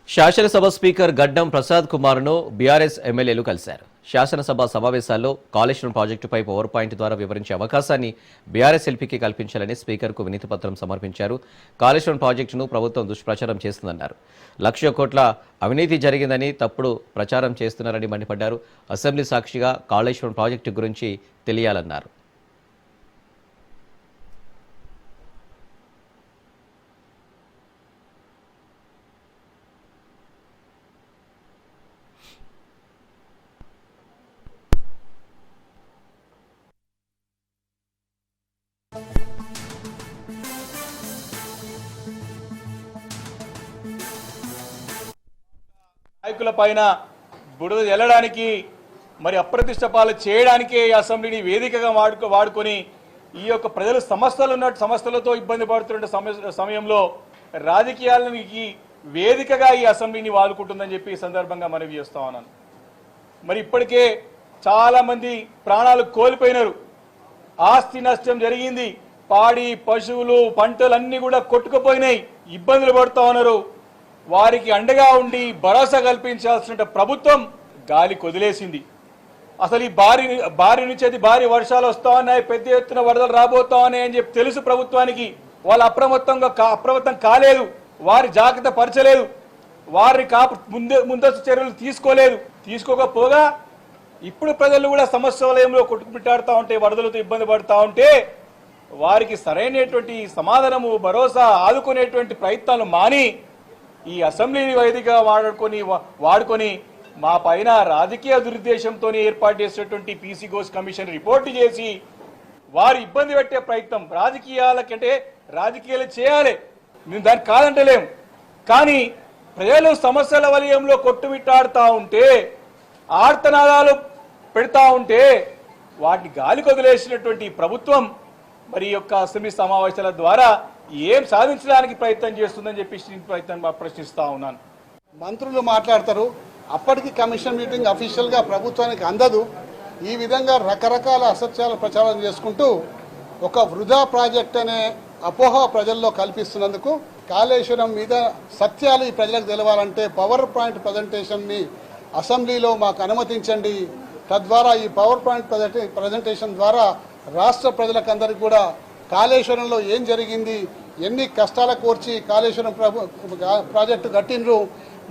శాసనసభ స్పీకర్ గడ్డం ప్రసాద్ కుమార్ను బీఆర్ఎస్ ఎమ్మెల్యేలు కలిశారు. శాసనసభ సమావేశాల్లో కాళేశ్వరం ప్రాజెక్టుపై పవర్ పాయింట్ ద్వారా వివరించే అవకాశాన్ని బీఆర్ఎస్ ఎల్పీకి కల్పించాలని స్పీకర్కు వినతిపత్రం సమర్పించారు. కాళేశ్వరం ప్రాజెక్టును ప్రభుత్వం దుష్ప్రచారం చేస్తుందన్నారు. 1,00,000 కోట్ల అవినీతి జరిగిందని తప్పుడు ప్రచారం చేస్తున్నారని మండిపడ్డారు. అసెంబ్లీ సాక్షిగా కాళేశ్వరం ప్రాజెక్టు గురించి తెలియాలన్నారు. నాయకుల పైన బురద జల్లడానికి మరి అప్రతిష్ట పాలు చేయడానికే ఈ అసెంబ్లీని వేదికగా వాడుకొని ఈ యొక్క ప్రజలు సమస్యలతో ఇబ్బంది పడుతున్న సమయంలో రాజకీయాలకి వేదికగా ఈ అసెంబ్లీని వాడుకుంటుందని చెప్పి ఈ సందర్భంగా మనవి చేస్తా ఉన్నాను. మరి ఇప్పటికే చాలా మంది ప్రాణాలు కోల్పోయినారు, ఆస్తి నష్టం జరిగింది, పాడి పశువులు పంటలు అన్నీ కూడా కొట్టుకుపోయినాయి, ఇబ్బందులు పడుతూ ఉన్నారు. వారికి అండగా ఉండి భరోసా కల్పించాల్సిన ప్రభుత్వం గాలి కొదిలేసింది. అసలు ఈ భారీ నుంచి భారీ వర్షాలు వస్తా ఉన్నాయి, పెద్ద ఎత్తున వరదలు రాబోతా ఉన్నాయి అని చెప్పి తెలుసు ప్రభుత్వానికి. వాళ్ళు అప్రమత్తం కాలేదు, వారి జాగ్రత్త పరచలేదు, వారిని ముందస్తు చర్యలు తీసుకోకపోగా ఇప్పుడు ప్రజలు కూడా సమస్య వలయంలో కొట్టుకుమిట్టాడుతూ ఉంటే, వరదలతో ఇబ్బంది పడుతూ ఉంటే వారికి సరైనటువంటి సమాధానము భరోసా ఆదుకునేటువంటి ప్రయత్నాలు మాని ఈ అసెంబ్లీని వేదికగా వాడుకొని మా పైన రాజకీయ దురుద్దేశంతో ఏర్పాటు చేసినటువంటి పీసీ ఘోష్ కమిషన్ రిపోర్టు చేసి వారు ఇబ్బంది పెట్టే ప్రయత్నం రాజకీయాలు చేయాలి, మేము దాన్ని కాదంటలేము. కానీ ప్రజలు సమస్యల వలయంలో కొట్టుమిట్టాడుతూ ఉంటే, ఆర్తనాదాలు పెడతా ఉంటే వాటిని గాలి కొదిలేసినటువంటి ప్రభుత్వం మరి యొక్క అసెంబ్లీ సమావేశాల ద్వారా ఏం సాధించడానికి ప్రయత్నం చేస్తుందని చెప్పి ప్రశ్నిస్తా ఉన్నాను. మంత్రులు మాట్లాడతారు, అప్పటికి కమిషన్ మీటింగ్ అఫీషియల్గా ప్రభుత్వానికి అందదు. ఈ విధంగా రకరకాల అసత్యాల ప్రచారం చేసుకుంటూ ఒక వృధా ప్రాజెక్ట్ అనే అపోహ ప్రజల్లో కల్పిస్తున్నందుకు కాళేశ్వరం మీద సత్యాలు ఈ ప్రజలకు తెలవాలంటే పవర్ పాయింట్ ప్రజెంటేషన్ని అసెంబ్లీలో మాకు అనుమతించండి. తద్వారా ఈ పవర్ పాయింట్ ప్రజెంటేషన్ ద్వారా రాష్ట్ర ప్రజలకందరికీ కూడా కాళేశ్వరంలో ఏం జరిగింది, ఎన్ని కష్టాల కోర్చి కాళేశ్వరం ప్రాజెక్టు కట్టినరు,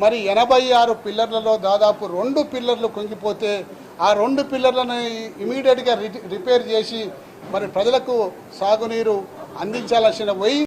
మరి 86 పిల్లర్లలో దాదాపు 2 పిల్లర్లు కుంగిపోతే ఆ 2 పిల్లర్లను ఇమీడియట్గా రిపేర్ చేసి మరి ప్రజలకు సాగునీరు అందించాల్సిన